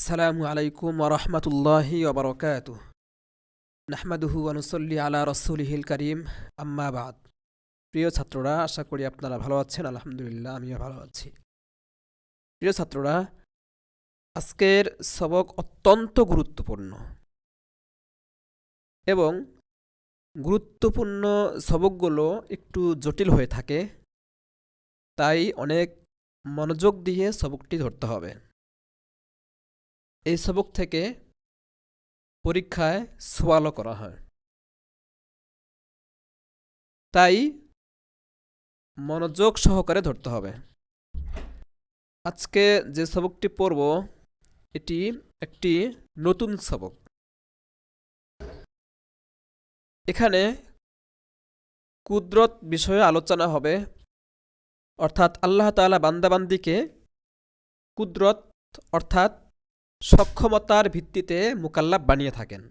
আসসালামু আলাইকুম ওয়া রাহমাতুল্লাহি ওয়া বারাকাতুহু নাহমাদুহু ওয়া নুসাল্লি আলা রাসূলিহিল কারীম আম্মা বাদ। প্রিয় ছাত্ররা, আশা করি আপনারা ভালো আছেন। আলহামদুলিল্লাহ, আমিও ভালো আছি। প্রিয় ছাত্ররা, আজকের সবক অত্যন্ত গুরুত্বপূর্ণ এবং গুরুত্বপূর্ণ সবকগুলো একটু জটিল হয়ে থাকে, তাই অনেক মনোযোগ দিয়ে সবকটি ধরতে হবে। এই সবক থেকে পরীক্ষায় সওয়ালও করা হয়, তাই মনোযোগ সহকারে ধরতে হবে। আজকে যে সবকটি পড়ব এটি একটি নতুন সবক। এখানে কুদরত বিষয়ে আলোচনা হবে, অর্থাৎ আল্লাহ তাআলা বান্দাবান্দিকে কুদরত অর্থাৎ সক্ষমতার ভিত্তিতে মুকাল্লাফ বানিয়ে থাকেন।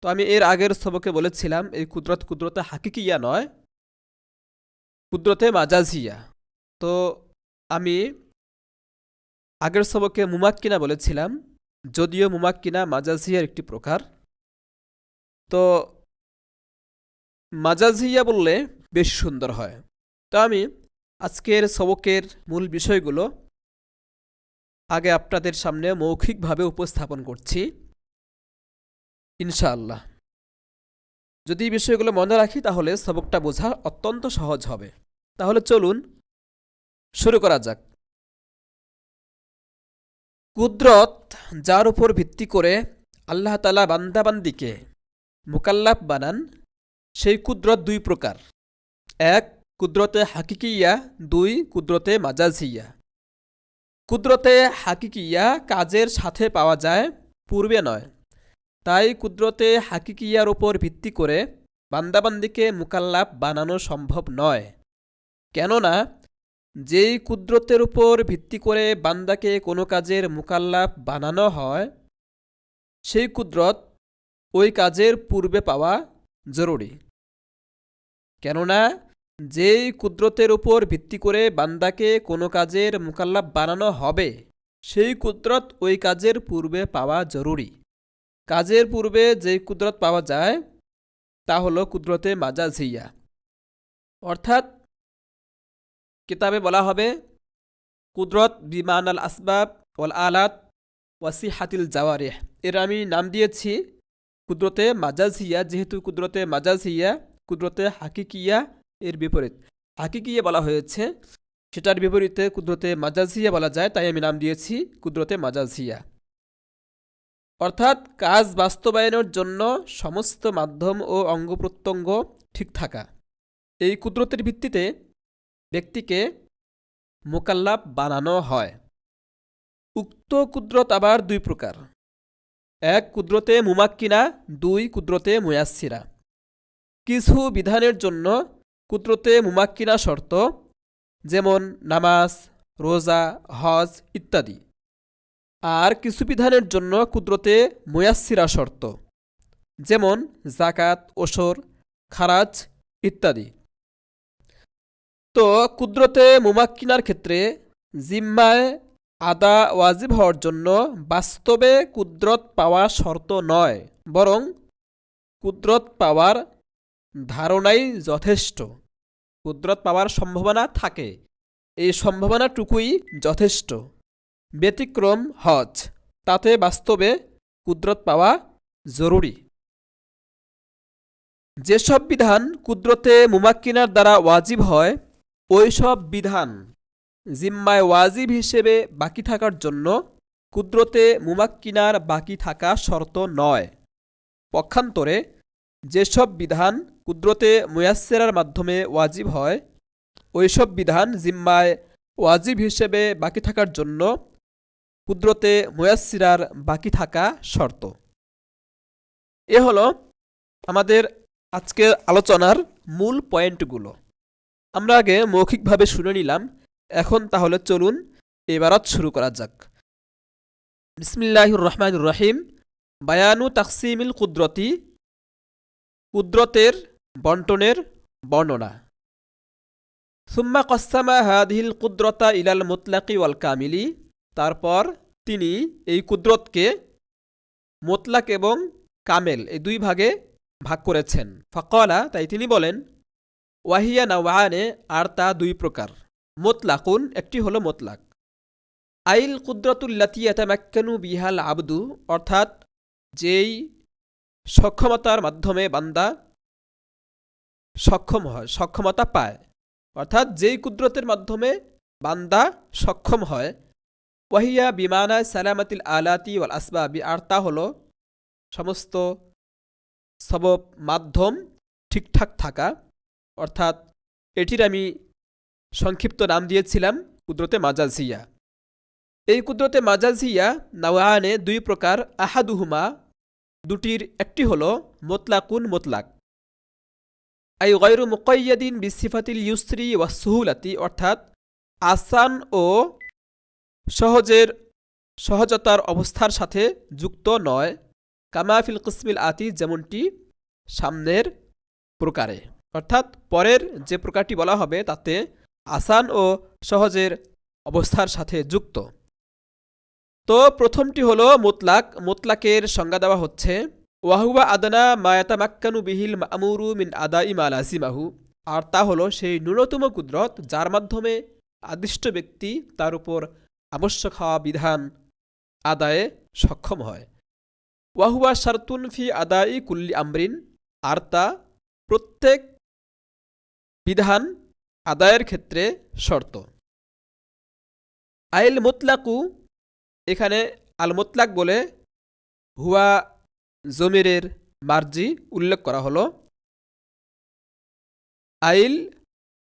তো আমি এর আগের সবকে বলেছিলাম এই কুদরতে হাকিকিয়া নয়, কুদরতে মাজাজিয়া। তো আমি আগের সবকে মুমাক্কিনা বলেছিলাম, যদিও মুমাক্কিনা মাজাজিয়ার একটি প্রকার। তো মাজাজিয়া বললে বেশি সুন্দর হয়। তো আমি আজকের সবকের মূল বিষয়গুলো আগে আপনাদের সামনে মৌখিকভাবে উপস্থাপন করছি ইনশাআল্লাহ। যদি এই বিষয়গুলো মনে রাখি তাহলে সবকটা বোঝা অত্যন্ত সহজ হবে। তাহলে চলুন শুরু করা যাক। কুদরত, যার উপর ভিত্তি করে আল্লাহ তাআলা বান্দাবান্দিকে মুকাল্লাফ বানান, সেই কুদরত দুই প্রকার। এক, কুদরতে হাকিকিয়া। দুই, কুদরতে মাজাজিয়া। কুদরতে হাকিকিয়া কাজের সাথে পাওয়া যায়, পূর্বে নয়। তাই কুদরতে হাকিকিয়ার উপর ভিত্তি করে বান্দাবান্দিকে মুকাল্লাফ বানানো সম্ভব নয়। কেননা যেই কুদরতের উপর ভিত্তি করে বান্দাকে কোনো কাজের মুকাল্লাফ বানানো হয়, সেই কুদরত ওই কাজের পূর্বে পাওয়া জরুরি। কেননা যেই কুদরতের উপর ভিত্তি করে বান্দাকে কোনো কাজের মুকাল্লাফ বানানো হবে, সেই কুদরত ওই কাজের পূর্বে পাওয়া জরুরি। কাজের পূর্বে যেই কুদরত পাওয়া যায় তা হলো কুদরতে মাজাজিয়া। অর্থাৎ কিতাবে বলা হবে কুদরত বিমানাল আসবাব ওয়াল আলাত ওয়াসিহাতিল জাওয়ারিহ। এর আমি নাম দিয়েছি কুদরতে মাজাজিয়া, যেহেতু কুদরতে মাজাজিয়া কুদরতে হাকিকিয়া এর বিপরীত। হাকিকিয়া বলা হয়েছে, সেটার বিপরীতে কুদরতে মাজাজিয়া বলা যায়, তাই আমি নাম দিয়েছি কুদরতে মাজাজিয়া। অর্থাৎ কাজ বাস্তবায়নের জন্য সমস্ত মাধ্যম ও অঙ্গ প্রত্যঙ্গ ঠিক থাকা। এই কুদরতের ভিত্তিতে ব্যক্তিকে মুকাল্লাফ বানানো হয়। উক্ত কুদরত আবার দুই প্রকার। এক, কুদরতে মুমাক্কিনা। দুই, কুদরতে মুয়াসসিরা। কিছু বিধানের জন্য কুদরতে মুমাক্কিনা শর্ত, যেমন নামাজ, রোজা, হজ ইত্যাদি। আর কিছু বিধানের জন্য কুদরতে মুয়াসসিরা শর্ত, যেমন যাকাত, ওশর, খারাজ ইত্যাদি। তো কুদরতে মুমাক্কিনার ক্ষেত্রে জিম্মায় আদা ওয়াজিব হওয়ার জন্য বাস্তবে কুদরত পাওয়া শর্ত নয়, বরং কুদরত পাওয়ার ধারণাই যথেষ্ট। কুদরত পাওয়ার সম্ভাবনা থাকে, এই সম্ভাবনাটুকুই যথেষ্ট। ব্যতিক্রম হজ, তাতে বাস্তবে কুদরত পাওয়া জরুরি। যেসব বিধান কুদরতে মুমাক্কিনার দ্বারা ওয়াজিব হয়, ওই সব বিধান জিম্মায় ওয়াজিব হিসেবে বাকি থাকার জন্য কুদরতে মুমাক্কিনার বাকি থাকা শর্ত নয়। পক্ষান্তরে যেসব বিধান কুদরতে মুয়াসসিরার মাধ্যমে ওয়াজিব হয়, ওই সব বিধান জিম্মায় ওয়াজিব হিসেবে বাকি থাকার জন্য কুদরতে মুয়াসসিরার বাকি থাকা শর্ত। এ হলো আমাদের আজকের আলোচনার মূল পয়েন্টগুলো। আমরা আগে মৌখিকভাবে শুনে নিলাম, এখন তাহলে চলুন এবারত শুরু করা যাক। বিসমিল্লাহির রহমানির রহিম। বায়ানু তাকসিমিল কুদরতি, কুদরতের বন্টনের বর্ণনা। সুম্মা কসামা হাদিহিল কুদরতা ইলাল মুতলাকি ওয়াল কামিলি, তারপর তিনি এই কুদরতকে মোতলাক এবং কামেল এই দুই ভাগে ভাগ করেছেন। ফাকালা, তাই তিনি বলেন, ওয়াহিয়া নাওয়ানে, আর তা দুই প্রকার। মোতলাকুন, একটি হলো মোতলাক। আইল কুদরতুল্লাতি ইয়াতামাক্কানু বিহাল আবদু, অর্থাৎ যেই সক্ষমতার মাধ্যমে বান্দা সক্ষম হয়, সক্ষমতা পায়, অর্থাৎ যেই কুদরতের মাধ্যমে বান্দা সক্ষম হয়। ওয়াহিয়া বিমানা সালামাতিল আলাতি ওয়াল আসবাবি, আর তা হলো সমস্ত সবব মাধ্যম ঠিকঠাক থাকা, অর্থাৎ এটির আমি সংক্ষিপ্ত নাম দিয়েছিলাম কুদরতে মাজাজিয়া। এই কুদরতে মাজাজিয়া নাওয়ানে দুই প্রকার। আহাদুহুমা, দুটির একটি হলো মোতলাকুন, মোতলাক। আই গায়রু মুকাইয়াদিন বিসিফাতিল ইউসরি ওয়াস সুহুলাতি, অর্থাৎ আসান ও সহজতার অবস্থার সাথে যুক্ত নয়। কামা ফিল কিসমিল আতি, যেমনটি সামনের প্রকারে, অর্থাৎ পরের যে প্রকারটি বলা হবে তাতে আসান ও সহজের অবস্থার সাথে যুক্ত। তো প্রথমটি হলো মুতলাক। মুতলাকের সংজ্ঞা দেওয়া হচ্ছে, ওয়াহুয়া আদনা মা ইয়াতামাক্কানু বিহিল মা'মুরু মিন আদাই মা লাজিমাহু, আর তা হলো সেই ন্যূনতম কুদরত যার মাধ্যমে আদিষ্ট ব্যক্তি তার উপর আবশ্যক হওয়া বিধান আদায়ে সক্ষম হয়। ওয়াহুয়া শারতুন ফি আদাই কুল্লি আমরিন, আর তা প্রত্যেক বিধান আদায়ের ক্ষেত্রে শর্ত। আইল মুতলাকু, এখানে আল মুতলাক বলে হুয়া জমিরের মার্জি উল্লেখ করা হলো। আইল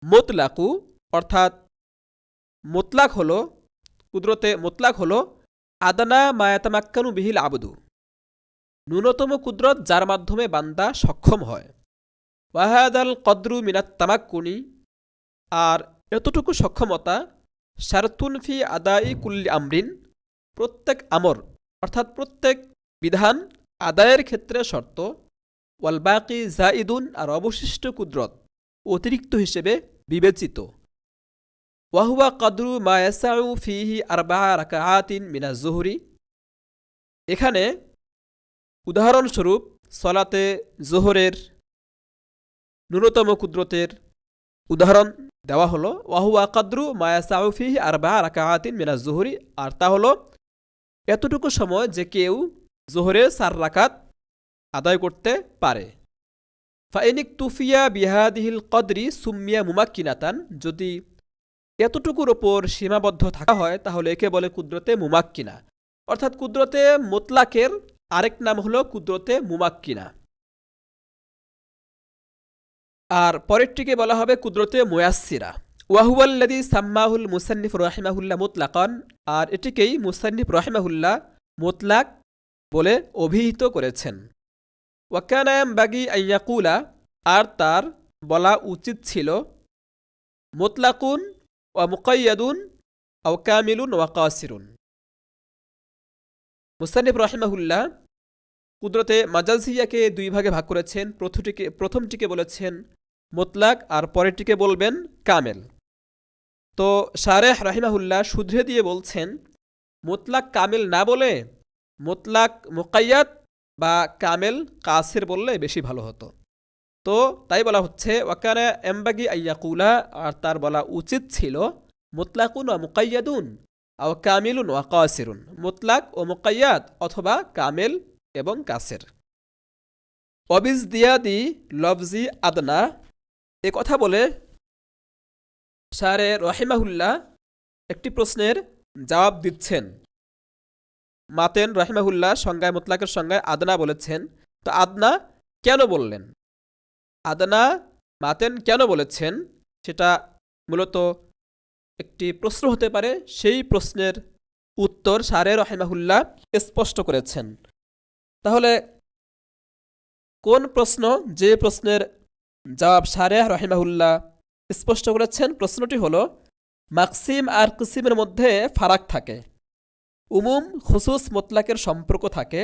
মুতলাকু, অর্থাৎ মুতলাক হলো, কুদরতে মুতলাক হলো আদানা মা ইয়াতামাক্কানু বিহিল আবদু, ন্যূনতম কুদরত যার মাধ্যমে বান্দা সক্ষম হয়। ওয়াহাদাল কদরু মিনাত তামাক্কুনি, আর এতটুকু সক্ষমতা শারতুন ফি আদাই কুল্লি আমরিন, প্রত্যেক আমর অর্থাৎ প্রত্যেক বিধান আদায়ের ক্ষেত্রে শর্ত। ওয়াল বাকি জাইদুন, আর অবশিষ্ট কুদরত অতিরিক্ত হিসেবে বিবেচিত। ওয়াহুয়া কদরু মা ইয়াসাউ ফিহি আরবা রাকাআতিন মিনাজ যুহরি, এখানে উদাহরণস্বরূপ সলাতে জোহরের ন্যূনতম কুদরতের উদাহরণ দেওয়া হলো। ওয়াহুয়া কদরু মা ইয়াসাউ ফিহি আরবা রাকাআতিন মিনাজ যুহরি, আর তা হলো এতটুকু সময় যে কেউ জোহরে 4 রাকাত আদায় করতে পারে। ফাইনিক তুফিয়া বিহাদিহিল কদরি সুম্মিয়া মুমাক্কিনাতান, যদি এতটুকুর ওপর সীমাবদ্ধ থাকা হয় তাহলে একে বলে কুদরতে মুমাক্কিনা, অর্থাৎ কুদরতে মুতলাকের আরেক নাম হলো কুদরতে মুমাক্কিনা। আর পরেরটিকে বলা হবে কুদরতে মুয়াসসিরা। ওয়াহুয়াল্লাযী সাম্মাহুল মুসান্নিফ রাহিমাহুল্লাহ মুতলাকান, আর এটিকেই মুসান্নিফ রাহিমাহুল্লাহ মুতলাক বলে অভিহিত করেছেন। ওয়াকানা ইয়ানবাগী আন ইয়াকুলা, আর তার বলা উচিত ছিল, মুতলাকুন ওয়া মুকাইয়াদুন আও কামিলুন ওয়া কাসিরুন। মুসান্নিফ রাহিমাহুল্লাহ কুদরতে মাজাজিয়াকে দুই ভাগে ভাগ করেছেন। প্রথমটিকে বলেছেন মুতলাক, আর পরেরটিকে বলবেন কামেল। তো শারেহ রাহিমাহুল্লাহ শুধরে দিয়ে বলছেন, মুতলাক কামেল না বলে মুতলাক মুকাইয়াদ বা কামেল কাসির বললে বেশি ভালো হতো। তো তাই বলা হচ্ছে ওয়াকানা ইয়ানবাগী আন ইয়াকুলা, আর তার বলা উচিত ছিল মুতলাকুন ওয়া মুকাইয়াদুন আও কামিলুন ওয়া কাসিরুন, মুতলাক ও মুকাইয়াদ অথবা কামেল এবং কাসের। অবিজদিয়াদি লফজি আদনা, এ কথা বলে শারে রাহিমাহুল্লাহ একটি প্রশ্নের জবাব দিচ্ছেন। মাতেন রাহিমাহুল্লাহ সংজ্ঞায় মুতলাকের সংজ্ঞায় আদনা বলেছেন। তো আদনা কেন বললেন, আদনা মাতেন কেন বলেছেন, সেটা মূলত একটি প্রশ্ন হতে পারে। সেই প্রশ্নের উত্তর শারে রাহিমাহুল্লাহ স্পষ্ট করেছেন। তাহলে কোন প্রশ্ন, যে প্রশ্নের জবাব শারে রাহিমাহুল্লাহ স্পষ্ট করেছেন? প্রশ্নটি হলো, মাকসিম আর কিসিমের মধ্যে ফারাক থাকে, উমুম খুসুস মুতলাকের সম্পর্ক থাকে।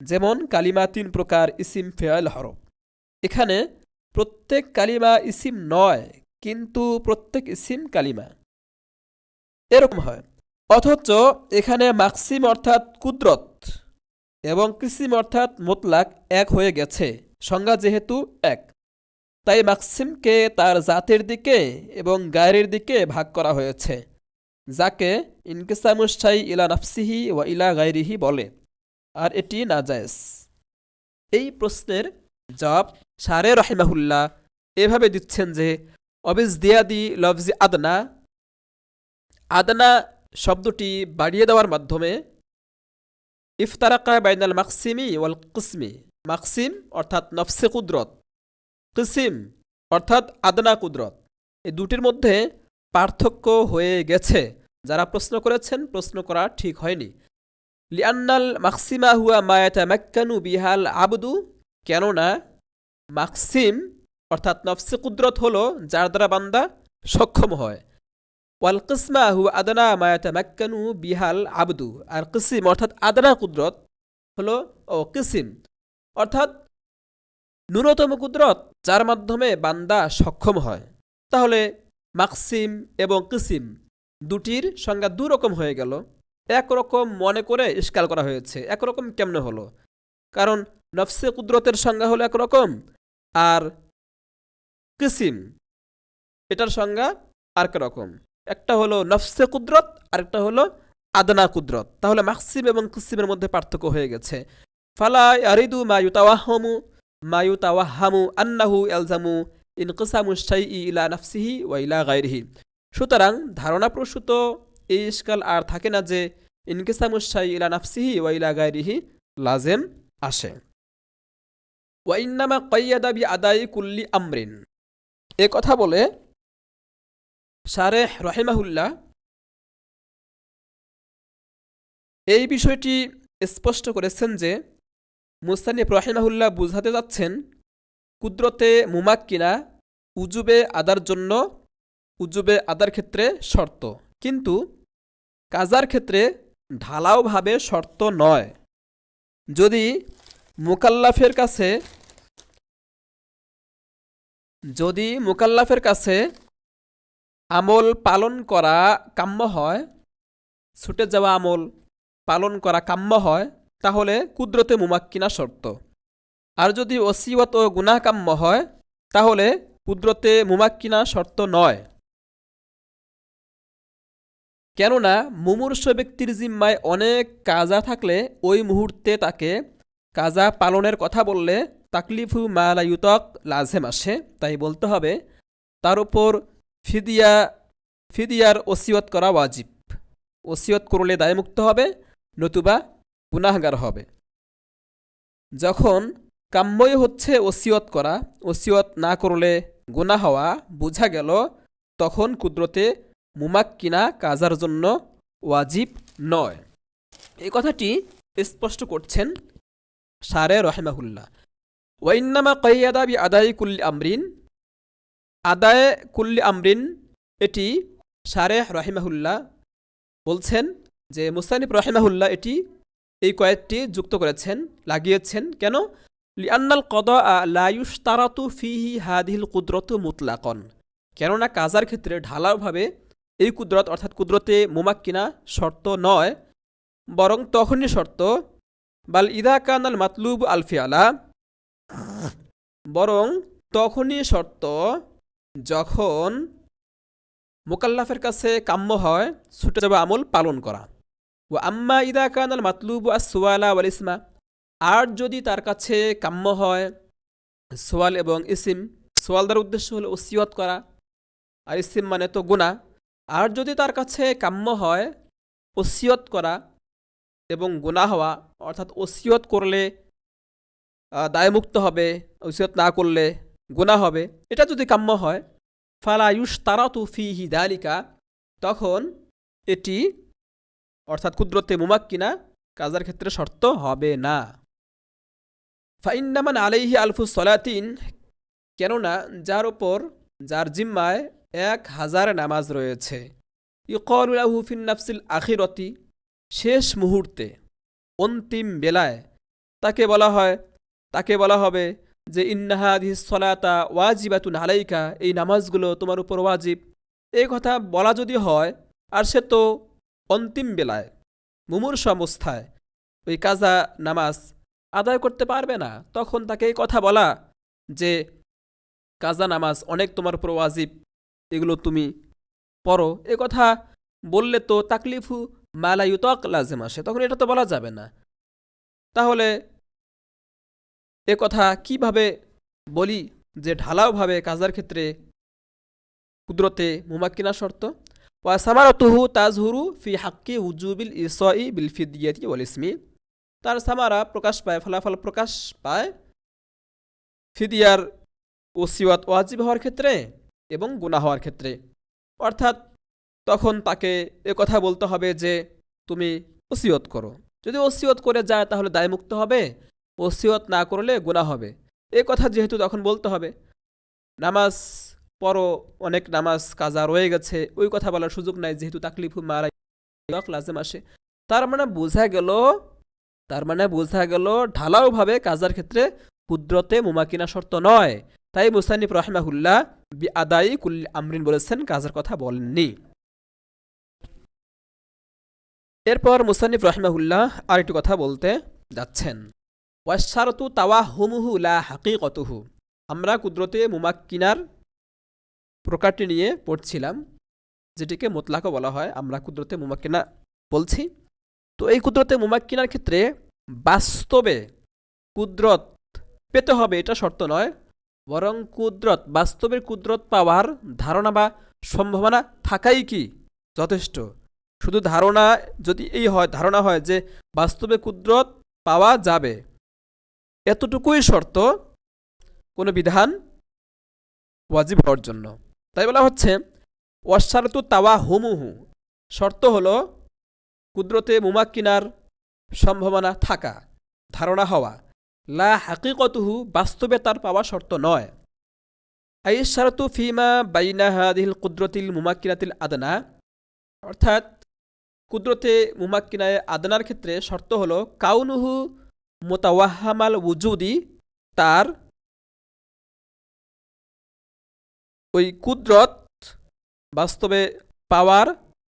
যেমন কালিমা 3 প্রকার, ইসিম, ফেয়াল, হরফ। এখানে প্রত্যেক কালিমা ইসিম নয়, কিন্তু প্রত্যেক ইসিম কালিমা, এরকম হয়। অথচ এখানে মাকসিম অর্থাৎ কুদরত এবং কিসিম অর্থাৎ মোতলাক এক হয়ে গেছে, সংজ্ঞা যেহেতু এক, তাই মাকসিমকে তার জাতের দিকে এবং গায়ের দিকে ভাগ করা হয়েছে, যাকে ইনকিসামুশ শাই ইলা নাফসিহি ওয়া ইলা গায়রিহি বলে, আর এটি নাজায়েজ। এই প্রশ্নের জবাব শারে রহিমাহুল্লাহ এভাবে দিচ্ছেন যে অবিজদিয়াদি লফজি আদনা, আদনা শব্দটি বাড়িয়ে দেওয়ার মাধ্যমে ইফতারাকা বাইনাল মাকসিমি ওয়াল কিসমি, মাকসিম অর্থাৎ নফসে কুদরত, কিসিম অর্থাৎ আদনা কুদরত, এই দুটির মধ্যে পার্থক্য হয়ে গেছে। যারা প্রশ্ন করেছেন প্রশ্ন করা ঠিক হয়নি। লিআন্নাল মাকসিমা হুয়া মা ইয়াতামাক্কানু বিহাল আবদু, কেননা মাকসিম অর্থাৎ নফসে কুদরত হলো যার দ্বারা বান্দা সক্ষম হয়। ওয়াল কিসমা হুয়া আদনা মা ইয়াতামাক্কানু বিহাল আবদু, আর কিসিম অর্থাৎ আদনা কুদরত হলো কিসিম অর্থাৎ ন্যূনতম কুদরত যার মাধ্যমে বান্দা সক্ষম হয়। তাহলে মাকসিম এবং কিসিম দুটির সংজ্ঞা দুরকম হয়ে গেল। একরকম মনে করে ইশকাল করা হয়েছে। একরকম কেমনে হলো? কারণ নফসে কুদরতের সংজ্ঞা হলো একরকম, আর কিসিম এটার সংজ্ঞা আর রকম। একটা হলো নফসে কুদরত, আরেকটা হলো আদনা কুদরত। তাহলে মাকসিম এবং কিসিমের মধ্যে পার্থক্য হয়ে গেছে। ফালা ইয়ারিদু মা ইউতাওয়াহামু আন্নাহু ইয়ালজামু ইনকিসামু শাইই ইলা নাফসিহি ওয়া ইলা গায়রিহি। সুতরাং ধারণাপ্রসূত এই ইশকাল আর থাকে না যে ইনকিসামু শাই ইলা নাফসিহি ওয়া ইলা গায়রিহি লাজেম আসে। ওয়া ইন্নামা কাইয়াদা বি আদাই কুল্লি আমরিন, এ কথা বলে শারেহ রহিমাহুল্লাহ এই বিষয়টি স্পষ্ট করেছেন যে মুস্তানিফ রহিমাহুল্লাহ বুঝাতে যাচ্ছেন কুদরতে মুমাক্কিনা উজুবে আদার জন্য, উজুবে আদার ক্ষেত্রে শর্ত, কিন্তু কাজার ক্ষেত্রে ঢালাওভাবে শর্ত নয়। যদি মুকাল্লাফের কাছে আমল পালন করা কাম্য হয়, ছুটে যাওয়া আমল পালন করা কাম্য হয়, তাহলে কুদরতে মুমাক্কিনা শর্ত। আর যদি ওসিয়ত ও গুনাহ কাম্য হয়, তাহলে কুদরতে মুমাক্কিনা শর্ত নয়। কেননা মুমূর্ষ ব্যক্তির জিম্মায় অনেক কাজা থাকলে ওই মুহূর্তে তাকে কাজা পালনের কথা বললে তাকলিফু মা লা ইউতাক লাজেম আসে। তাই বলতে হবে তার উপর ফিদিয়ার ওসিয়ত করা ওয়াজিব। ওসিয়ত করলে দায়মুক্ত হবে, নতুবা গুনাহগার হবে। যখন কাম্যই হচ্ছে ওসিয়ত করা, ওসিয়ত না করলে গুনাহ হওয়া বোঝা গেল, তখন কুদরতে মুমাক্কিনা কাজার জন্য ওয়াজিব নয়। এই কথাটি স্পষ্ট করছেন শারে রহিমাহুল্লাহ। ওয়াইন্নামা কাইয়াদা বি আদাই কুল্লি আমরিন, আদায় কুল্লি আমরিন, এটি শারে রহিমাহুল্লাহ বলছেন যে মুস্তানিফ রহিমাহুল্লাহ এটি এই কয়েকটি যুক্ত করেছেন, লাগিয়েছেন। কেন? লিআন্নাল কদা লা ইউশতারাতু ফিহি হাদিহিল কুদরতু মুতলাকন, কেননা কাজার ক্ষেত্রে ঢালাওভাবে এই কুদরত অর্থাৎ কুদরতে মুমাক্কিনা শর্ত নয়, বরং তখনই শর্ত বাল ইদা কানাল মাতলুব আল ফিআলা, বরং তখনই শর্ত যখন মুকাল্লাফের কাছে কাম্য হয় ছুটে যাওয়া আমল পালন করা। ও আম্মা ইদা কানাল মাতলুব আস সুয়ালা ওয়াল ইসমা, আর যদি তার কাছে কাম্য হয় সোয়াল এবং ইসিম, সোয়াল দ্বারা উদ্দেশ্য হলো ওসিয়ত করা, আর ইসিম মানে তো গুনাহ। আর যদি তার কাছে কাম্য হয় ওসিয়ত করা এবং গুনাহ হওয়া, অর্থাৎ ওসিয়ত করলে দায়মুক্ত হবে, ওসিয়ত না করলে গুনাহ হবে, এটা যদি কাম্য হয়, ফালা ইউশতারাতু ফিহি যালিকা, তখন এটি অর্থাৎ কুদরতে মুমাক্কিনা কাজার ক্ষেত্রে শর্ত হবে না। ফাইন্নামান আলাইহি আলফুস সলাতিন, কেননা যার ওপর যার জিম্মায় 1000 নামাজ রয়েছে, ইউকালু লাহু ফিন নাফসিল আখিরতি, শেষ মুহূর্তে অন্তিম বেলায় তাকে বলা হবে যে ইন্না হাদিহিস সলাতা ওয়াজিবাতুন আলাইকা, এই নামাজগুলো তোমার উপর ওয়াজিব। এই কথা বলা যদি হয়, আর সে তো অন্তিম বেলায় মুমূর্ষু অবস্থায় ওই কাজা নামাজ আদায় করতে পারবে না, তখন তাকে এই কথা বলা যে কাজা নামাজ অনেক তোমার উপর ওয়াজিব, এগুলো তুমি পড়ো, এ কথা বললে তো তাকলিফু মালায়ুতক লাজেম আসে, তখন এটা তো বলা যাবে না। তাহলে এ কথা কিভাবে বলি যে ঢালাওভাবে কাজার ক্ষেত্রে কুদরতে মুমাক্কিনা শর্ত? ওয়া সামারাতুহু তাজহুরু ফি হাক্কি উজুবিল ইসাই বিল ফিদিয়াতি ওয়াল ইসমি, তার সামারা প্রকাশ পায়, ফলাফল প্রকাশ পায় ফিদিয়ার ওসিয়াত ওয়াজিব হওয়ার ক্ষেত্রে এবং গুনাহ হওয়ার ক্ষেত্রে। অর্থাৎ তখন তাকে এ কথা বলতে হবে যে তুমি ওসিয়ত করো, যদি ওসিয়ত করে যায় তাহলে দায়মুক্ত হবে, ওসিয়ত না করলে গুনাহ হবে, এ কথা যেহেতু তখন বলতে হবে। নামাজ পড়ো, অনেক নামাজ কাজা রয়ে গেছে, ওই কথা বলার সুযোগ নাই, যেহেতু তাকলিফু মারা লাজেম আসে। তার মানে বোঝা গেল ঢালাওভাবে কাজার ক্ষেত্রে কুদরতে মুমাকিনা শর্ত নয়। তাই মুসান্নিফ রাহিমাহুল্লাহ বি আদাই কুল্লি আমরিন বলেছেন, কাজার কথা বলেননি। এরপর মুসান্নিফ রাহিমাহুল্লাহ আরেকটি কথা বলতে যাচ্ছেন, ওয়াশারতু তাওয়াহুমুহু লা হাকিকতুহু। আমরা কুদরতে মুমাক্কিনার প্রকারটি নিয়ে পড়ছিলাম, যেটিকে মুতলাকও বলা হয়, আমরা কুদরতে মুমাক্কিনা বলছি। তো এই কুদরতে মুমাক্কিনার ক্ষেত্রে বাস্তবে কুদরত পেতে হবে এটা শর্ত নয়, বরং বাস্তবের কুদরত পাওয়ার ধারণা বা সম্ভাবনা থাকাই কি যথেষ্ট। শুধু ধারণা যদি ধারণা হয় যে বাস্তবে কুদরত পাওয়া যাবে, এতটুকুই শর্ত কোনো বিধান ওয়াজিব হওয়ার জন্য। তাই বলা হচ্ছে ওয়াশারতু তাওয়াহুমুহু, শর্ত হলো কুদরতে মুমাক্কিনার সম্ভাবনা থাকা, ধারণা হওয়া, লা হাকিকতুহু, বাস্তবে তার পাওয়া শর্ত নয়। আইশারতু ফিমা বাইনা হাদিহিল কুদরতিল মুমাক্কিনাতিল আদনা, অর্থাৎ কুদরতে মুমাক্কিনায় আদনার ক্ষেত্রে শর্ত হলো কাউনুহু মুতাওয়াহামাল উজুদি, তার ওই কুদরত বাস্তবে পাওয়ার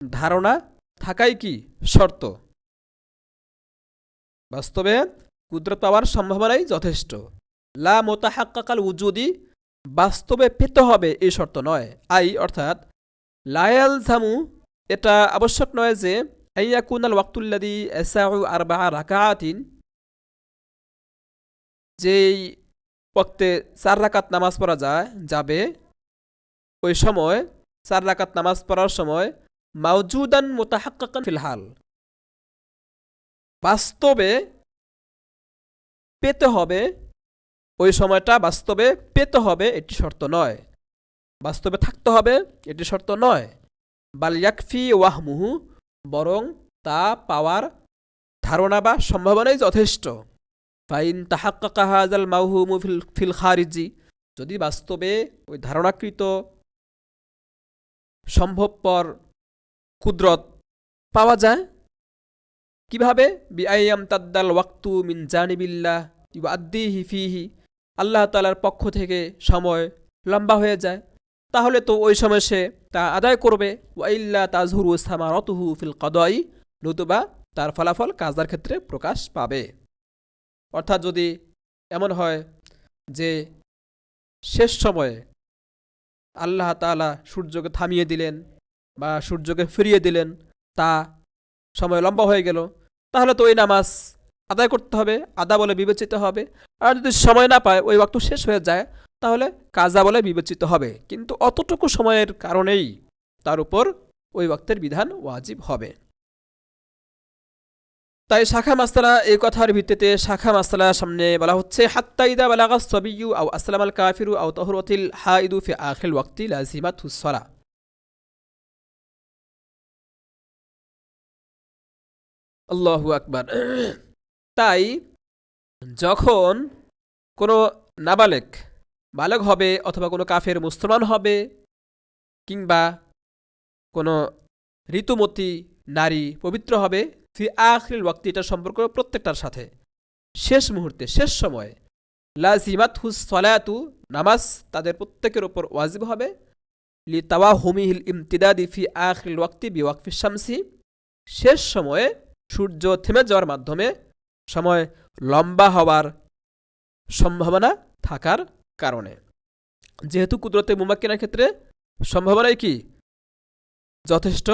ধারণা থাকাই কি শর্ত, বাস্তবে কুদরত পাওয়ার সম্ভাবনাই যথেষ্ট। লা মুতাহাক্কাকাল উজুদি, বাস্তবে পেতে হবে এই শর্ত নয়। অর্থাৎ লায়াল জামু, এটা আবশ্যক নয় যে আইয়াকুনাল ওয়াক্তুল্লাযী ইয়াসাউ আরবা'a রাকাআতিন, যেই ওয়াক্তে 4 রাকাত নামাজ পড়া যাবে, ওই সময় 4 রাকাত নামাজ পড়ার সময় মাওজুদান মুতাহাক্কাকান ফিল হাল, বাস্তবে পেতে হবে, ওই সময়টা বাস্তবে পেতে হবে এটি শর্ত নয়, বাস্তবে থাকতে হবে এটি শর্ত নয়। বাল ইয়াকফি ওয়াহমুহু, বরং তা পাওয়ার ধারণা বা সম্ভাবনাই যথেষ্ট। ফাইন তাহাক্কাকা হাযাল মাওহুমু ফিল খারিজি, যদি বাস্তবে ওই ধারণাকৃত সম্ভবপর কুদরত পাওয়া যায়, কিভাবে? বিআইয়াম তাদ্দাল ওয়াক্তু মিন জানিবিল্লাহ ইউআদ্দিহি ফিহি, আল্লাহ তাআলার পক্ষ থেকে সময় লম্বা হয়ে যায়, তাহলে তো ওই সময় সে তা আদায় করবে। ওয়াইল্লা তাজহুরু সামারাতুহু ফিল কদাই, নতুবা তার ফলাফল কাজার ক্ষেত্রে প্রকাশ পাবে। অর্থাৎ যদি এমন হয় যে শেষ সময়ে আল্লাহ তাআলা সূর্যকে থামিয়ে দিলেন বা সূর্যকে ফিরিয়ে দিলেন, তা সময় লম্বা হয়ে গেল, তাহলে তো ওই নামাজ আদায় করতে হবে, আদা বলে বিবেচিত হবে। আর যদি সময় না পায়, ওই ওয়াক্ত শেষ হয়ে যায়, তাহলে কাজা বলে বিবেচিত হবে, কিন্তু অতটুকু সময়ের কারণেই তার উপর ওই ওয়াক্তের বিধান ওয়াজিব হবে। তাই শাখা মাসআলা, এই কথার ভিত্তিতে শাখা মাসআলা সামনে বলা হচ্ছে হাত্তা ইদা বালাগাস সাবিয়্যু আও আসলামাল কাফিরু আও তাহুরাতিল হাইদু ফি আখিল ওয়াক্তি লাজিমাতুস সালাহ। আল্লাহু আকবার। তাই যখন কোনো নাবালেক বালক হবে, অথবা কোনো কাফের মুসলমান হবে, কিংবা কোনো ঋতুমতী নারী পবিত্র হবে, ফি আখিল ওয়াক্তি, এটা সম্পর্ক প্রত্যেকটার সাথে, শেষ মুহূর্তে, শেষ সময়ে, লাজিমাতহুস সালাতু, নামাজ তাদের প্রত্যেকের উপর ওয়াজিব হবে, লি তাওয়াহুমিহিল ইমতিদাদি ফি আখিল ওয়াক্তি বিওয়াকফিশ শামসি, শেষ সময়ে সূর্য থেমে যাওয়ার মাধ্যমে সময় লম্বা হওয়ার সম্ভাবনা থাকার কারণে। যেহেতু কুদরতে মুমাক্কিনার ক্ষেত্রে সম্ভাবনাই কি যথেষ্ট,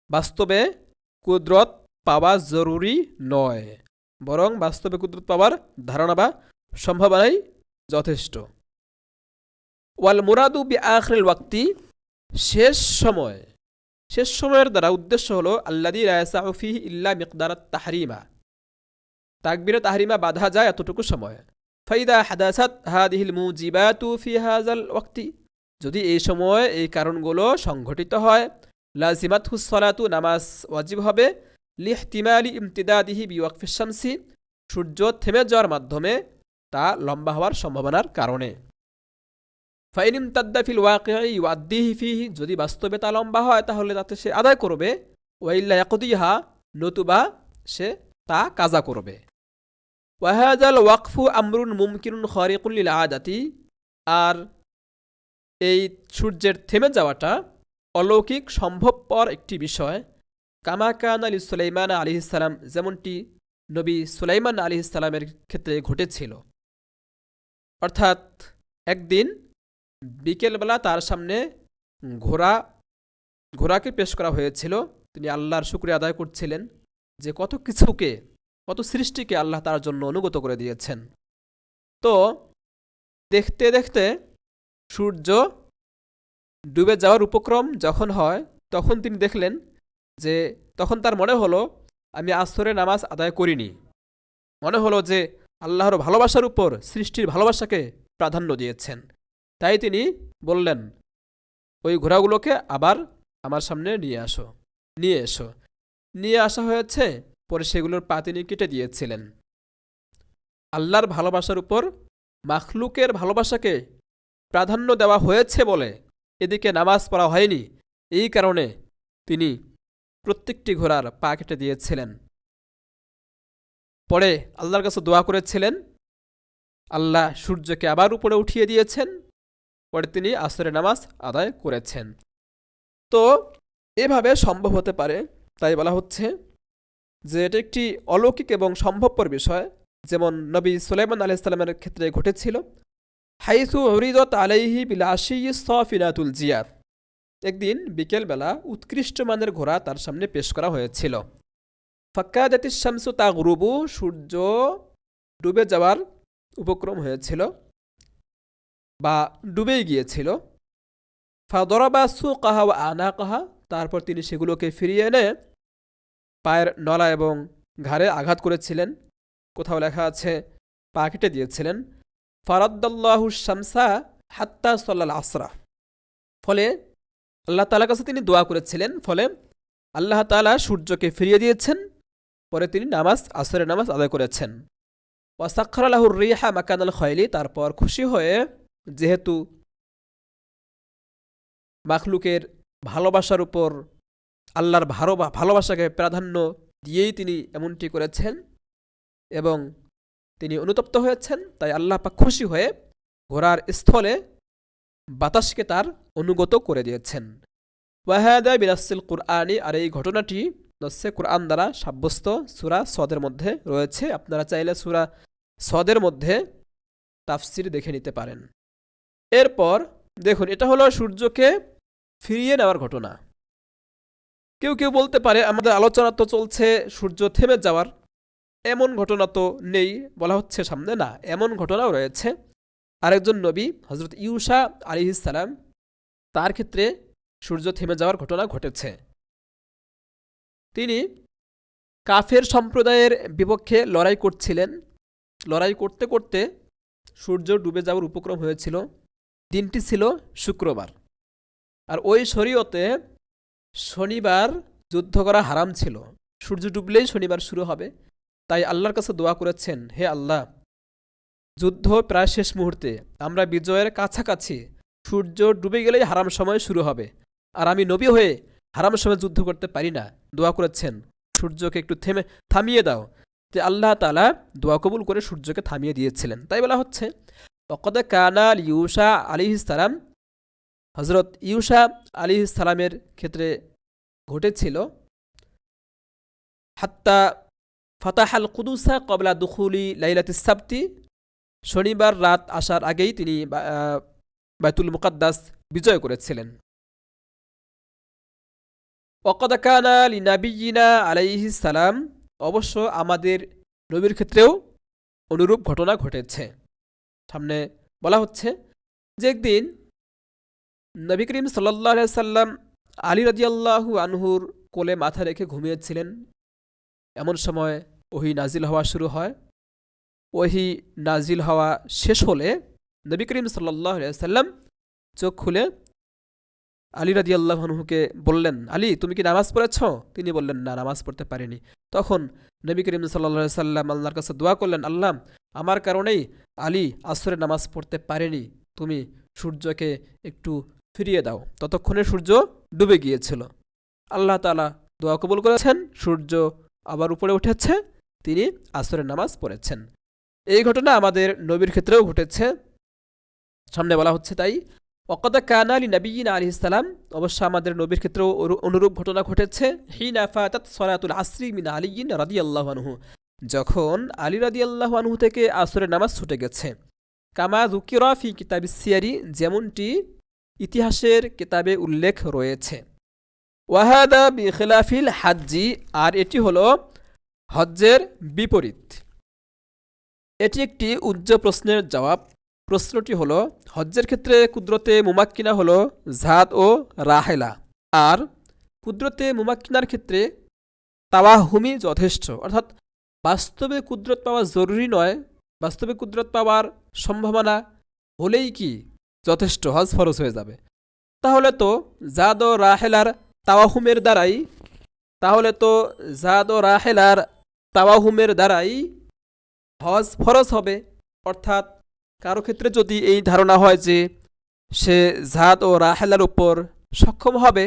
বাস্তবে কুদরত পাওয়া জরুরি নয়, বরং বাস্তবে কুদরত পাওয়ার ধারণা বা সম্ভাবনাই যথেষ্ট। ওয়াল মুরাদু বি আখিরিল ওয়াক্তি, শেষ সময়ের দ্বারা উদ্দেশ্য হলো আল্লাযী লা ইয়াসাউ ফীহি ইল্লা মিকদারাত তাহরিমা, তাকবীরে তাহরিমা বাধা যায় এতটুকু সময়। ফাইদা হাদাসাত হাদিহিল মুজিবাতু ফি হাযাল ওয়াক্তি, যদি এই সময় এই কারণগুলো সংঘটিত হয়, লাজিমাতহুস সালাতু, নামাজ ওয়াজিব হবে, লিহতিমালি ইমতিদাদিহি বিওয়াকফিশ শামসি, সূর্য থেমে যাওয়ার মাধ্যমে তা লম্বা হওয়ার সম্ভাবনার কারণে। ফাইন ইমতাদ্দা ফিল ওয়াকিই ইউআদ্দিহি ফিহি, যদি বাস্তবে তা লম্বা হয় তাহলে তাতে সে আদায় করবে, ওয়াইল্লা ইয়াকদিহা, নতুবা সে তা কাজা করবে। ওয়াহাযাল ওয়াকফু আমরুন মুমকিনুন খারিকুন লিল আদাতি, আর এই সূর্যের থেমে যাওয়াটা অলৌকিক সম্ভবপর একটি বিষয়। কামা কানা লি সুলাইমান আলাইহিস সালাম, যেমনটি নবী সুলাইমান আলাইহিস সালামের ক্ষেত্রে ঘটেছিল। অর্থাৎ একদিন বিকেলবেলা তার সামনে ঘোড়াকে পেশ করা হয়েছিল। তিনি আল্লাহর শুকরিয়া আদায় করছিলেন যে কত সৃষ্টিকে আল্লাহ তার জন্য অনুগত করে দিয়েছেন। তো দেখতে দেখতে সূর্য ডুবে যাওয়ার উপক্রম যখন হয়, তখন তিনি দেখলেন যে, তখন তার মনে হলো আমি আসরের নামাজ আদায় করিনি। মনে হলো যে আল্লাহর ভালোবাসার উপর সৃষ্টির ভালোবাসাকে প্রাধান্য দিয়েছেন। তাই তিনি বললেন, ওই ঘোড়াগুলোকে আবার আমার সামনে নিয়ে আসা হয়েছে। পরে সেগুলোর পা তিনি কেটে দিয়েছিলেন। আল্লাহর ভালোবাসার উপর মাখলুকের ভালোবাসাকে প্রাধান্য দেওয়া হয়েছে বলে এদিকে নামাজ পড়া হয়নি, এই কারণে তিনি প্রত্যেকটি ঘোড়ার পা কেটে দিয়েছিলেন। পরে আল্লাহর কাছে দোয়া করেছিলেন, আল্লাহ সূর্যকে আবার উপরে উঠিয়ে দিয়েছেন। পরে তিনি আসরের নামাজ আদায় করেছেন। তো এভাবে সম্ভব হতে পারে, তাই বলা হচ্ছে যে এটা একটি অলৌকিক এবং সম্ভবপর বিষয়, যেমন নবী সুলাইমান আলাইহিস সালামের ক্ষেত্রে ঘটেছিল। হাইসু উরিদাত আলাইহি বিল আশিয়্যি সাফিনাতুল জিয়াদ, একদিন বিকেলবেলা উৎকৃষ্ট মানের ঘোড়া তার সামনে পেশ করা হয়েছিল। ফাক্কাদাতিশ শামসু তাগরুবু, সূর্য ডুবে যাওয়ার উপক্রম হয়েছিল বা ডুবেই গিয়েছিল। ফাদরাবা সুকাহা ওয়া আনাকাহা, তারপর তিনি সেগুলোকে ফিরিয়ে এনে পায়ের নলা এবং ঘাড়ে আঘাত করেছিলেন। কোথাও লেখা আছে পা কেটে দিয়েছিলেন। ফারাদ্দাল্লাহু শামসা হাত্তা সাল্লাল আসরা, ফলে আল্লাহ তাআলার কাছে তিনি দোয়া করেছিলেন, ফলে আল্লাহ তাআলা সূর্যকে ফিরিয়ে দিয়েছেন। পরে তিনি আসরের নামাজ আদায় করেছেন। ওয়াসাখখারা লাহুর রিহা মাকানাল খায়লি, তারপর খুশি হয়ে, যেহেতু মাখলুকের ভালোবাসার উপর আল্লাহর ভালোবাসাকে প্রাধান্য দিয়েই তিনি এমনটি করেছেন এবং তিনি অনুতপ্ত হয়েছেন, তাই আল্লাহ পাক খুশি হয়ে ঘোড়ার স্থলে বাতাসকে তার অনুগত করে দিয়েছেন। ওয়াহাদা বিনাসিল কুরআনি, আর এই ঘটনাটি নসে কুরআন দ্বারা সাব্যস্ত সূরা সদের মধ্যে রয়েছে। আপনারা চাইলে সূরা সদের মধ্যে তাফসির দেখে নিতে পারেন। এরপর দেখুন, এটা হলো সূর্যকে ফিরিয়ে নেওয়ার ঘটনা। কেউ কেউ বলতে পারে আমাদের আলোচনা তো চলছে সূর্য থেমে যাওয়ার, এমন ঘটনা তো নেই, বলা হচ্ছে সামনে না, এমন ঘটনাও রয়েছে। আরেকজন নবী হযরত ইউসা আলাইহিস সালাম, তার ক্ষেত্রে সূর্য থেমে যাওয়ার ঘটনা ঘটেছে। তিনি কাফের সম্প্রদায়ের বিপক্ষে লড়াই করছিলেন। লড়াই করতে করতে সূর্য ডুবে যাওয়ার উপক্রম হয়েছিল। দিনটি ছিল শুক্রবার, আর ওই শরীয়তে শনিবার যুদ্ধ করা হারাম ছিল। সূর্য ডুবলেই শনিবার শুরু হবে। তাই আল্লাহর কাছে দোয়া করেছেন, হে আল্লাহ, যুদ্ধ প্রায় শেষ মুহূর্তে, আমরা বিজয়ের কাছাকাছি, সূর্য ডুবে গেলেই হারাম সময় শুরু হবে, আর আমি নবী হয়ে হারাম সময় যুদ্ধ করতে পারি না। দোয়া করেছেন সূর্যকে একটু থামিয়ে দাও। যে আল্লাহ তাআলা দোয়া কবুল করে সূর্যকে থামিয়ে দিয়েছিলেন। তাই বলা হচ্ছে ওয়াকাদ কানা ইউসা আলাইহিস সালাম, হযরত ইউসা আলাইহিস সালামের ক্ষেত্রে ঘটেছিল হাত্তা ফাতাহাল কুদুসা কবলা দুখুলি লাইলাতিস সাবতি, শনিবার রাত আসার আগেই তিনি বাইতুল মুকাদ্দাস বিজয় করেছিলেন। ওয়াকাদ কানা লিনাবিয়িনা আলাইহিস সালাম, অবশ্য আমাদের নবীর ক্ষেত্রেও অনুরূপ ঘটনা ঘটেছে। সামনে বলা হচ্ছে যে একদিন নবী করিম সাল্লাল্লাহু আলাইহি সাল্লাম আলী রাদিয়াল্লাহু আনহুর কোলে মাথা রেখে ঘুমিয়েছিলেন। এমন সময় ওহী নাজিল হওয়া শুরু হয়। ওহী নাজিল হওয়া শেষ হলে নবী করিম সাল্লাল্লাহু আলাইহি সাল্লাম চোখ খুলে আলী রাদিয়াল্লাহু আনহুকে বললেন, আলী তুমি কি নামাজ পড়েছ? তিনি বললেন, না, নামাজ পড়তে পারিনি। তখন নবী করিম সাল্লাল্লাহু আলাইহি সাল্লাম আল্লাহর কাছে দোয়া করলেন, আল্লাহ, আমার কারণেই আলী আসরের নামাজ পড়তে পারেনি, তুমি সূর্যকে একটু ফিরিয়ে দাও। ততক্ষণে সূর্য ডুবে গিয়েছিল। আল্লাহ তাআলা দোয়া কবুল করেছেন, সূর্য আবার উপরে উঠেছে, তিনি আসরের নামাজ পড়েছেন। এই ঘটনা আমাদের নবীর ক্ষেত্রেও ঘটেছে। সামনে বলা হচ্ছে তাই ওয়াকাদ কানা লিনাবিয়িনা আলাইহিস সালাম, অবশ্য আমাদের নবীর ক্ষেত্রেও অনুরূপ ঘটনা ঘটেছে। হিনা ফাতাত সালাতুল আসরি মিন আলিয়্যিন রাদিয়াল্লাহু আনহু, যখন আলী রাদিয়াল্লাহু আনহু থেকে আসরের নামাজ ছুটে গেছে। কামা যুকিরা ফি কিতাবিস সিয়ারি, যেমনটি ইতিহাসের কিতাবে উল্লেখ রয়েছে। ওয়াহাদা বিখিলাফিল হাজ্জি, আর এটি হলো হজ্জের বিপরীত। এটি একটি উচ্চ প্রশ্নের জবাব। প্রশ্নটি হলো, হজ্জের ক্ষেত্রে কুদরতে মুমাক্কিনা হলো জাদ ও রাহেলা, আর কুদরতে মুমাক্কিনার ক্ষেত্রে তাওয়াহুমি যথেষ্ট। অর্থাৎ বাস্তবে কুদরত পাওয়া জরুরি নয়, বাস্তবে কুদরত পাওয়ার সম্ভাবনা হলেই কি যথেষ্ট, হজ ফরজ হয়ে যাবে। তাহলে তো জাদ ও রাহেলার তাওয়াহুমের দ্বারাই হজ ফরজ হবে। অর্থাৎ কারো ক্ষেত্রে যদি এই ধারণা হয় যে সে জাদ ও রাহেলার উপর সক্ষম হবে,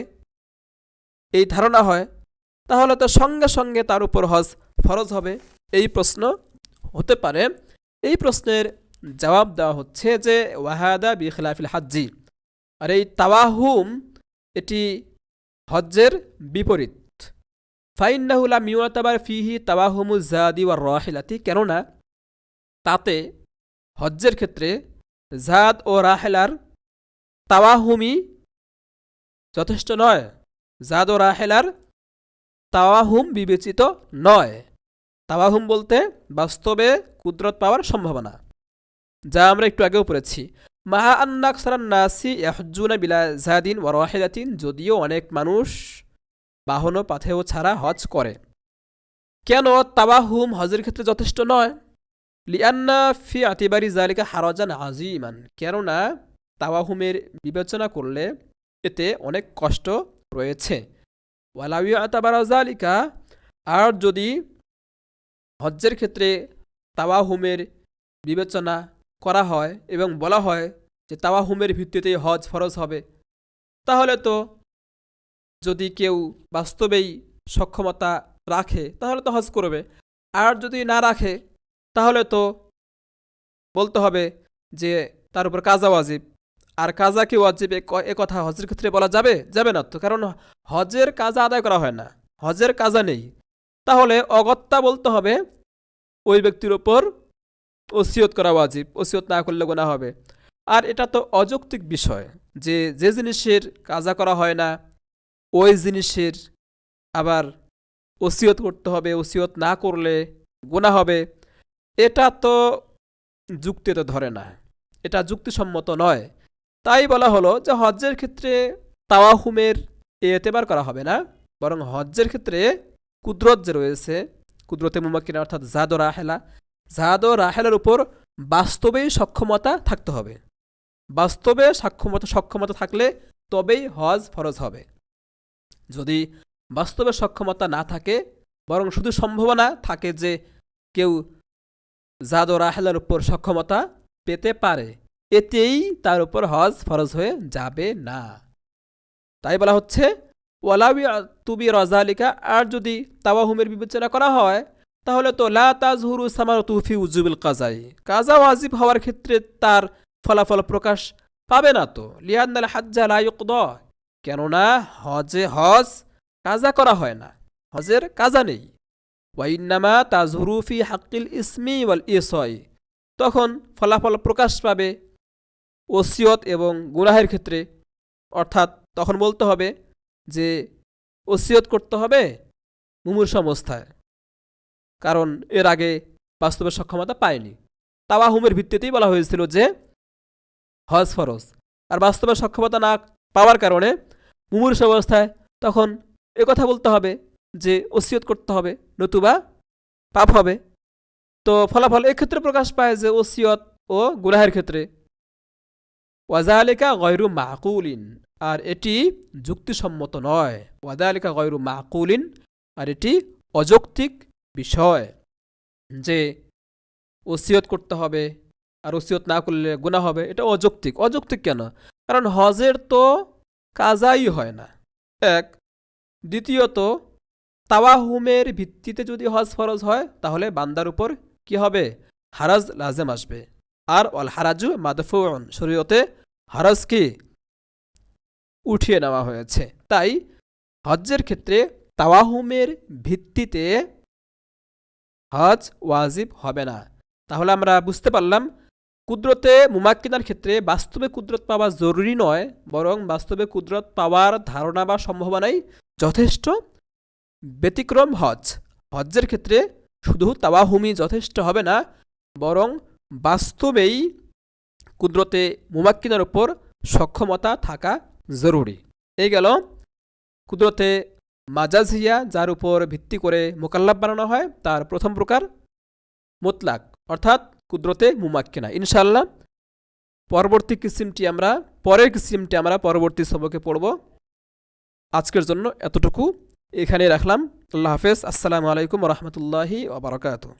এই ধারণা হয়, তাহলে তো সঙ্গে সঙ্গে তার উপর হজ ফরজ হবে, এই প্রশ্ন হতে পারে। এই প্রশ্নের জবাব দেওয়া হচ্ছে যে ওয়াহাদা বিখিলাফিল হাজ্জি, আর এই তাওয়াহুম এটি হজ্জের বিপরীত। ফাইন্নাহু লাম ইউতাবার ফিহি তাওয়াহুমুজ জাদি ওয়ার রাহিলাতি, কেননা তাতে হজ্জের ক্ষেত্রে জাদ ও রাহেলার তাওয়াহুমি যথেষ্ট নয়, জাদ ও রাহেলার তাওয়াহুম বিবেচিত নয়। তাওয়াহুম বলতে বাস্তবে কুদরত পাওয়ার সম্ভাবনা, যা আমরা একটু আগেও পড়েছি। মাহা আন্না আকসারান নাসি ইয়াহজ্জুনা বিলা জাদিন ওয়া রাহিলাতিন, যদিও অনেক মানুষ বাহন ও পাথেয় ছাড়া হজ করে। কেন তাওয়াহুম হজের ক্ষেত্রে যথেষ্ট নয়? লিআন্না ফি আতিবারি যালিকা হারাজান আযীমান, কেননা তাওয়াহুমের বিবেচনা করলে এতে অনেক কষ্ট রয়েছে। ওয়ালাউ ইয়াতাবারা যালিকা, আর যদি হজ্জের ক্ষেত্রে তাওয়াহুমের বিবেচনা করা হয় এবং বলা হয় যে তাওয়াহুমের ভিত্তিতেই হজ ফরজ হবে, তাহলে তো যদি কেউ বাস্তবেই সক্ষমতা রাখে তাহলে তো হজ করবে, আর যদি না রাখে তাহলে তো বলতে হবে যে তার উপর কাজা ওয়াজিব। আর কাজা কি ওয়াজিব এ কথা হজের ক্ষেত্রে বলা যাবে না তো, কারণ হজের কাজা আদায় করা হয় না, হজের কাজা নেই। তাহলে অগত্যা বলতে হবে ওই ব্যক্তির উপর ওসিয়ত করা ওয়াজিব, ওসিয়ত না করলে গুনাহ হবে। আর এটা তো অযৌক্তিক বিষয় যে যে জিনিসের কাজা করা হয় না ওই জিনিসের আবার ওসিয়ত করতে হবে, ওসিয়ত না করলে গুনাহ হবে। এটা তো যুক্তিতে ধরে না, এটা যুক্তিসম্মত নয়। তাই বলা হলো যে হজ্জের ক্ষেত্রে তাওয়াহুমের এতেবার করা হবে না, বরং হজ্জের ক্ষেত্রে কুদরত যে রয়েছে, কুদরতে মুমাক্কিনা অর্থাৎ জাদ ও রাহেলার উপর বাস্তবেই সক্ষমতা থাকতে হবে। বাস্তবে সক্ষমতা থাকলে তবেই হজ ফরজ হবে। যদি বাস্তবে সক্ষমতা না থাকে, বরং শুধু সম্ভাবনা থাকে যে কেউ জাদ ও রাহেলার উপর সক্ষমতা পেতে পারে, এতেই তার উপর হজ ফরজ হয়ে যাবে না। তাই বলা হচ্ছে ওয়ালাবি তুবি রাজালিকা, আর যদি তাওয়াহুমের বিবেচনা করা হয় তাহলে তো লা তাজহুরু সামারাতু ফি উজুবিল কাজাই, কাজা ওয়াজিব হওয়ার ক্ষেত্রে তার ফলাফল প্রকাশ পাবে না তো। লিআন্নাল হাজ্জা লা ইউকদা, কেননা হজ কাজা করা হয় না, হজের কাজা নেই। ওয়াইন্নামা তাজহুরু ফি হাক্কিল ইসমি ওয়াল ইসাই, তখন ফলাফল প্রকাশ পাবে ওসিয়ত এবং গুনাহের ক্ষেত্রে। অর্থাৎ তখন বলতে হবে যে ওসিয়ত করতে হবে মুমূর্ষু অবস্থায়, কারণ এর আগে বাস্তবের সক্ষমতা পায়নি। তাওয়াহুমের ভিত্তিতেই বলা হয়েছিল যে হজ ফরজ, আর বাস্তবের সক্ষমতা না পাওয়ার কারণে মুমূর্ষু অবস্থায় তখন কথা বলতে হবে যে ওসিয়ত করতে হবে, নতুবা পাপ হবে। তো ফলাফল এক্ষেত্রে প্রকাশ পায় যে ওসিয়ত ও গুনাহের ক্ষেত্রে। ওয়াজালিকা গয়রু মাকুলিন, আর এটি যুক্তিসম্মত নয়। ওয়াজালিকা গয়রু মাকুলিন, আর এটি অযৌক্তিক বিষয় যে ওসিয়ত করতে হবে আর ওসিয়ত না করলে গুনাহ হবে, এটা অযৌক্তিক। অযৌক্তিক কেন? কারণ হজের তো কাজাই হয় না, এক। দ্বিতীয়ত, তাওয়াহুমের ভিত্তিতে যদি হজ ফরজ হয় তাহলে বান্দার উপর কি হবে? হারাজ লাজেম আসবে। আর অল হারাজু মাদফুউন, শরীয়তে হারাজ কি উঠিয়ে নেওয়া হয়েছে। তাই হজ্জের ক্ষেত্রে তাওয়াহুমের ভিত্তিতে হজ ওয়াজিব হবে না। তাহলে আমরা বুঝতে পারলাম কুদরতে মুমাক্কিনার ক্ষেত্রে বাস্তবে কুদরত পাওয়া জরুরি নয়, বরং বাস্তবে কুদরত পাওয়ার ধারণা বা সম্ভাবনাই যথেষ্ট। ব্যতিক্রম হজ, হজ্জের ক্ষেত্রে শুধু তাওয়াহুমই যথেষ্ট হবে না, বরং বাস্তবেই কুদরতে মুমাক্কিনার উপর সক্ষমতা থাকা জরুরি। এই গেল কুদরতে মাজাজিয়া, যার উপর ভিত্তি করে মোকাল্লাফ বানানো হয়, তার প্রথম প্রকার মুতলাক, অর্থাৎ কুদরতে মুমাক্কিনা। ইনশাআল্লাহ পরের কিসিমটি আমরা পরবর্তী সবকে পড়ব। আজকের জন্য এতটুকু এখানে রাখলাম। আল্লাহ হাফেজ। আসসালামু আলাইকুম ওয়া রাহমাতুল্লাহি ওয়া বারাকাতুহু।